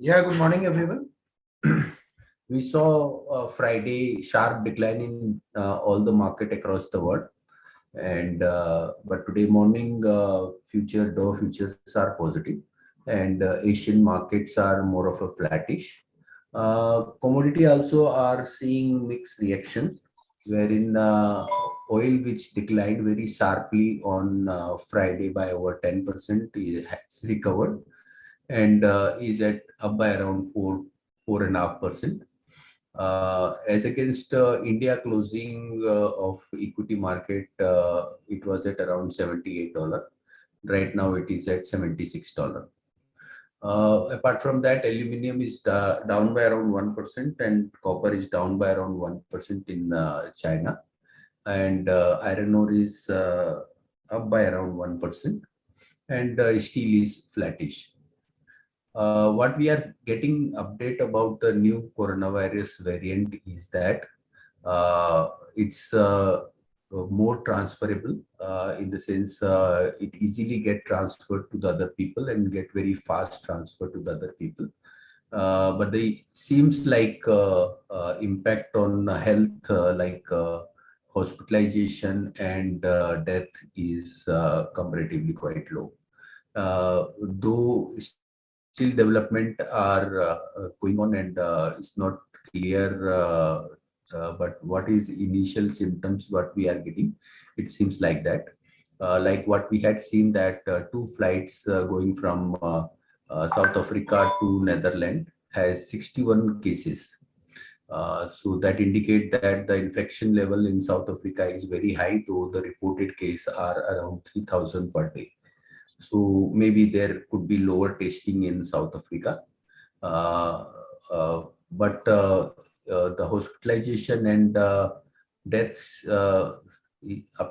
Yeah, good morning, everyone. We saw Friday sharp decline in all the market across the world, and but today morning future Dow futures are positive, and Asian markets are more of a flattish. Commodity also are seeing mixed reactions, wherein oil, which declined very sharply on Friday by over 10%, has recovered and is at up by around 4.5%. As against India closing of equity market, it was at around $78. Right now, it is at $76. Apart from that, aluminum is down by around 1%, and copper is down by around 1% in China, and iron ore is up by around 1%, and steel is flattish. What we are getting update about the new coronavirus variant is that it's more transferable in the sense it easily get transferred to the other people and get very fast transfer to the other people. But they seems like impact on health, like hospitalization and death is comparatively quite low. Though still development are going on and it's not clear, but what is initial symptoms what we are getting, it seems like that, like what we had seen that two flights going from South Africa to Netherlands has 61 cases. So that indicate that the infection level in South Africa is very high, though the reported case are around 3,000 per day. So maybe there could be lower testing in South Africa, uh, but the hospitalization and deaths up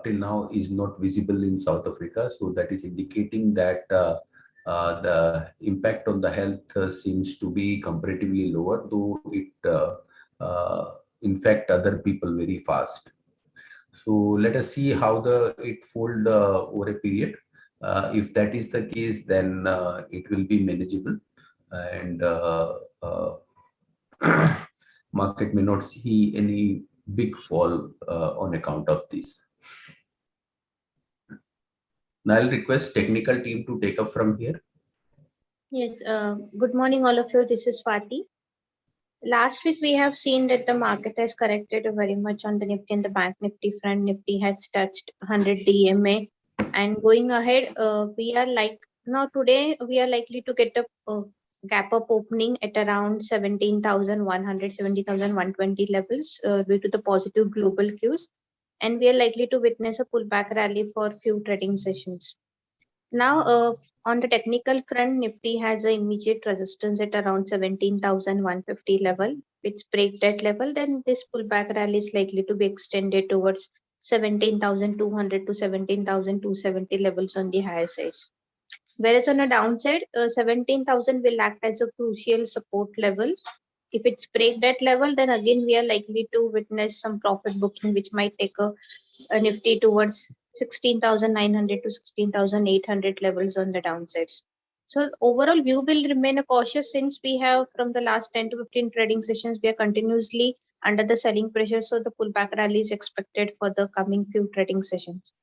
till now is not visible in South Africa. So that is indicating that the impact on the health seems to be comparatively lower, though it infect other people very fast. So let us see how the it fold over a period. If that is the case, then it will be manageable, and market may not see any big fall on account of this. Now I'll request technical team to take up from here. Yes, good morning, all of you. This is Swati. Last week, we have seen that the market has corrected very much on the Nifty and the Bank Nifty front. Nifty has touched 100 DMA. And going ahead, we are like now today, we are likely to get a gap up opening at around 17,100, 17,120 levels due to the positive global cues. And we are likely to witness a pullback rally for few trading sessions. Now, on the technical front, Nifty has an immediate resistance at around 17,150 level. If it's break that level, then this pullback rally is likely to be extended towards 17,200 to 17,270 levels on the higher sides. Whereas on the downside, 17,000 will act as a crucial support level. If it's break that level, then again we are likely to witness some profit booking, which might take a Nifty towards 16,900 to 16,800 levels on the downsides. So overall view will remain a cautious since we have from the last 10 to 15 trading sessions, we are continuously under the selling pressure. So the pullback rally is expected for the coming few trading sessions.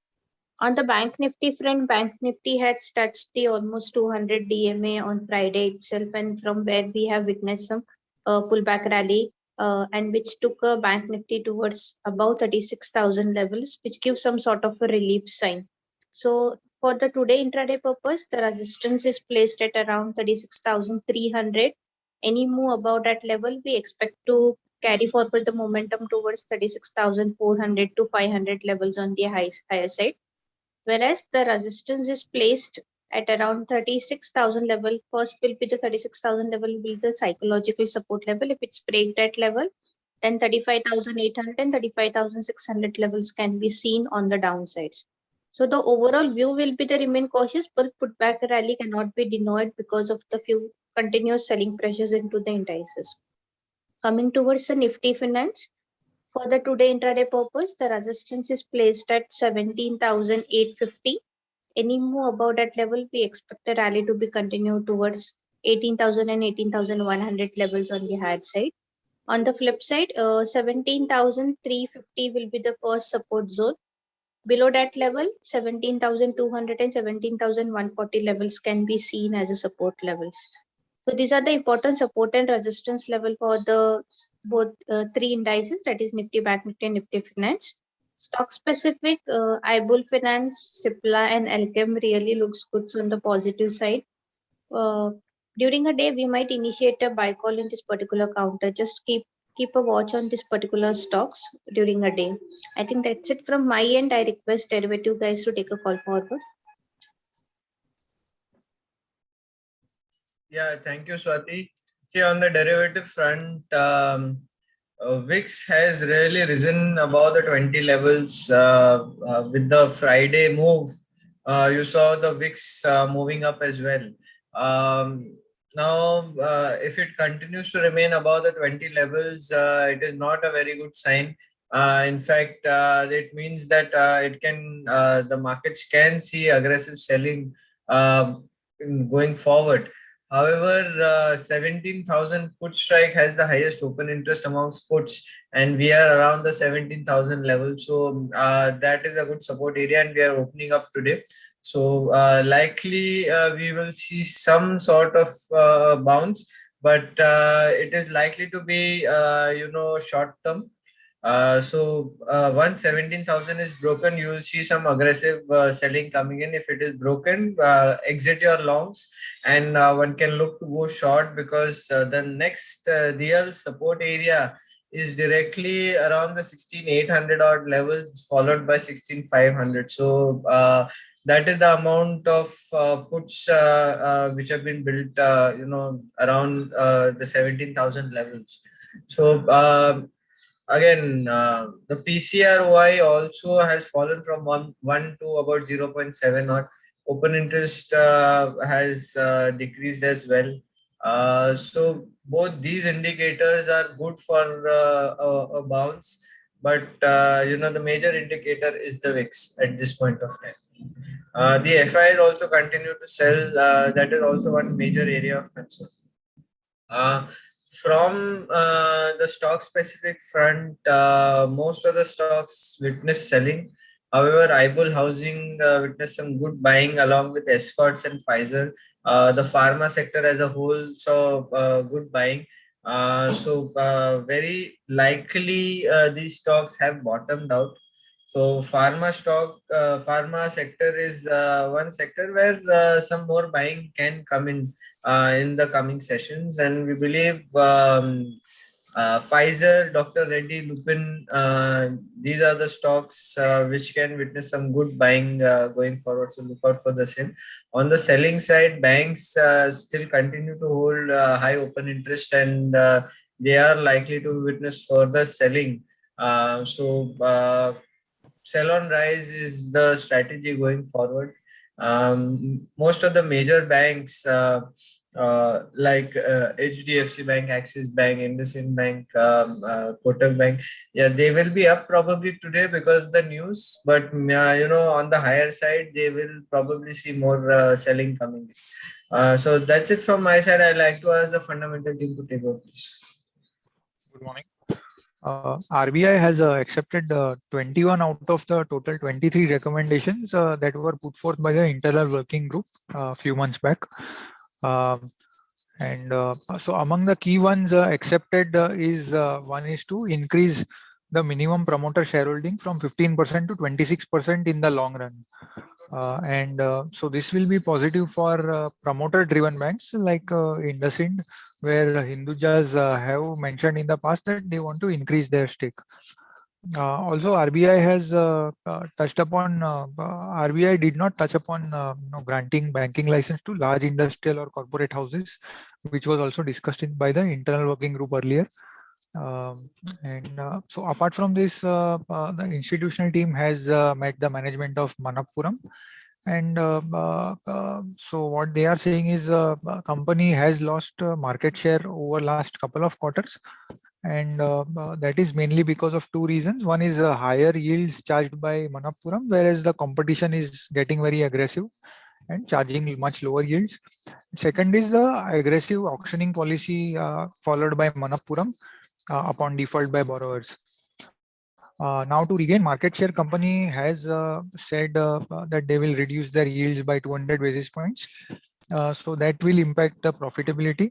On the Bank Nifty front, Bank Nifty has touched the almost 200 DMA on Friday itself, and from where we have witnessed some pullback rally, and which took a Bank Nifty towards about 36,000 levels, which gives some sort of a relief sign. So for the today intraday purpose, the resistance is placed at around 36,300. Any move above that level, we expect to carry forward the momentum towards 36,400 to 500 levels on the higher side, whereas the resistance is placed at around 36,000 level. First will be the 36,000 level will be the psychological support level. If it's break that level, then 35,800 and 35,600 levels can be seen on the downsides. So the overall view will be to remain cautious, but pullback rally cannot be denied because of the few continuous selling pressures into the indices. Coming towards the Nifty Finance, for the today intraday purpose, the resistance is placed at 17,850. Any move above that level, we expect the rally to be continued towards 18,000 and 18,100 levels on the higher side. On the flip side, 17,350 will be the first support zone. Below that level, 17,200 and 17,140 levels can be seen as a support levels. So these are the important support and resistance level for the both three indices, that is Nifty Bank Nifty and Nifty Finance. Stock specific, iBull Finance, Cipla and Alchem really looks good on the positive side. Uh, During a day, we might initiate a buy call in this particular counter. Just keep a watch on this particular stocks during a day. I think that's it from my end. I request derivative guys to take a call forward. Yeah, thank you, Swati. See, on the derivative front, VIX has really risen above the 20 levels with the Friday move. You saw the VIX moving up as well. Now, if it continues to remain above the 20 levels, it is not a very good sign. In fact, it means that the markets can see aggressive selling going forward. However, 17,000 put strike has the highest open interest amongst puts, and we are around the 17,000 level. So that is a good support area, and we are opening up today. So likely we will see some sort of bounce, but it is likely to be short term. Once 17,000 is broken, you will see some aggressive selling coming in. If it is broken, exit your longs, and one can look to go short, because the next real support area is directly around the 16,800 odd levels, followed by 16,500. So that is the amount of puts which have been built, around the 17,000 levels. So again, the PCRY also has fallen from 1 to about 0.7 odd. Open interest has decreased as well. So both these indicators are good for a bounce, but the major indicator is the VIX at this point of time. The FIs also continue to sell. That is also one major area of concern. From the stock specific front, most of the stocks witnessed selling. However, iBull Housing witnessed some good buying along with Escorts and Pfizer. The pharma sector as a whole saw good buying. Very likely these stocks have bottomed out. So pharma sector is one sector where some more buying can come in the coming sessions, and we believe Pfizer, Dr. Reddy, Lupin, these are the stocks which can witness some good buying going forward. So look out for the same. On the selling side, banks still continue to hold high open interest, and they are likely to witness further selling. Sell on rise is the strategy going forward. Most of the major banks like HDFC Bank, Axis Bank, IndusInd Bank, Kotak Bank, yeah, they will be up probably today because of the news. But on the higher side, they will probably see more selling coming. So that's it from my side. I'd like to ask the fundamental team to take over. Good morning. RBI has accepted 21 out of the total 23 recommendations that were put forth by the internal working group a few months back. So among the key ones accepted is one is to increase the minimum promoter shareholding from 15% to 26% in the long run. So this will be positive for promoter-driven banks like IndusInd, where Hindujas have mentioned in the past that they want to increase their stake. Also, RBI has touched upon. RBI did not touch upon granting banking license to large industrial or corporate houses, which was also discussed by the internal working group earlier. So apart from this, the institutional team has met the management of Manappuram, and so what they are saying is company has lost market share over last couple of quarters, and that is mainly because of two reasons. One is higher yields charged by Manappuram, whereas the competition is getting very aggressive. and charging much lower yields. Second is the aggressive auctioning policy followed by Manappuram upon default by borrowers. Now to regain market share, company has said that they will reduce their yields by 200 basis points. So that will impact the profitability.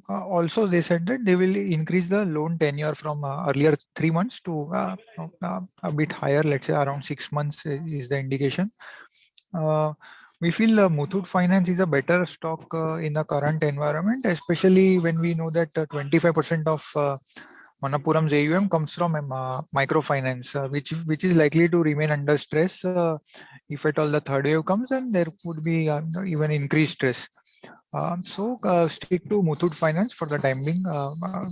Also they said that they will increase the loan tenure from earlier 3 months to a bit higher, let's say around 6 months is the indication. We feel Muthoot Finance is a better stock in the current environment, especially when we know that 25% of Manappuram's AUM comes from microfinance, which is likely to remain under stress if at all the third wave comes, and there would be even increased stress. So stick to Muthoot Finance for the time being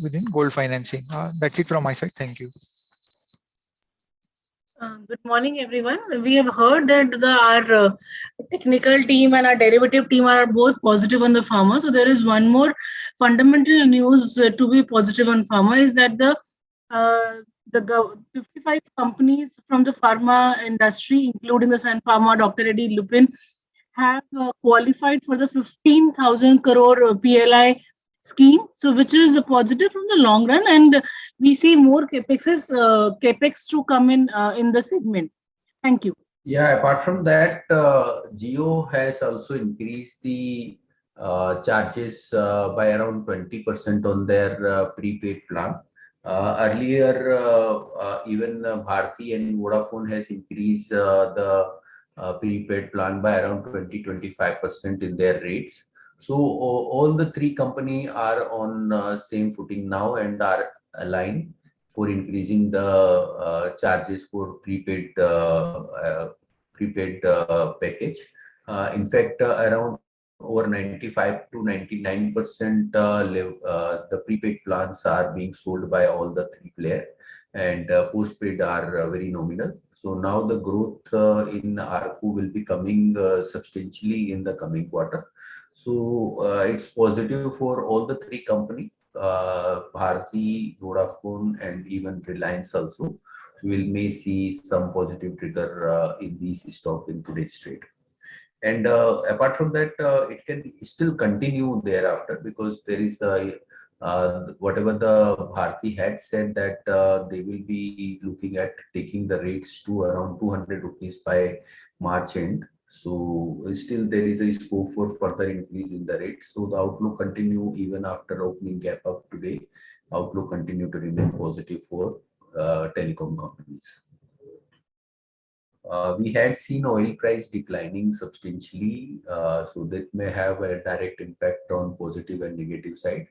within gold financing. That's it from my side. Thank you. Good morning, everyone. We have heard that our technical team and our derivative team are both positive on the pharma. So there is one more fundamental news to be positive on pharma is that the 55 companies from the pharma industry, including the Sun Pharma, Dr. Reddy, Lupin, have qualified for the 15,000 crore PLI scheme, so which is a positive from the long run, and we see more capex to come in the segment. Thank you. Yeah, apart from that, Jio has also increased the charges by around 20% on their prepaid plan. Earlier, even Bharti and Vodafone has increased the prepaid plan by around 20-25% in their rates. So all the three companies are on same footing now and are aligned for increasing the charges for prepaid package. In fact, around over 95 to 99% the prepaid plans are being sold by all the three players, and postpaid are very nominal. So now the growth in ARPU will be coming substantially in the coming quarter. So it's positive for all the three companies, Bharti, Vodafone, and even Reliance also. We may see some positive trigger in these stock in today's trade. And apart from that, it can still continue thereafter, because there is whatever the Bharti had said that they will be looking at taking the rates to around 200 rupees by March end. So still there is a scope for further increase in the rates. So the outlook continue even after opening gap up today. Outlook continue to remain positive for telecom companies. We had seen oil price declining substantially, so that may have a direct impact on positive and negative side.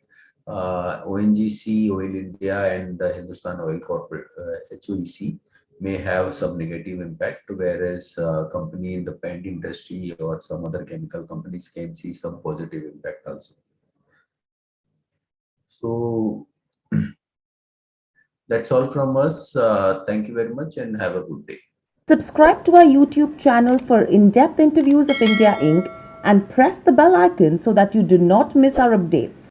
ONGC, Oil India, and the Hindustan Oil Corporate (HOEC) may have some negative impact, whereas company in the paint industry or some other chemical companies can see some positive impact also. So that's all from us. Thank you very much and have a good day. Subscribe to our YouTube channel for in-depth interviews of India Inc. and press the bell icon so that you do not miss our updates.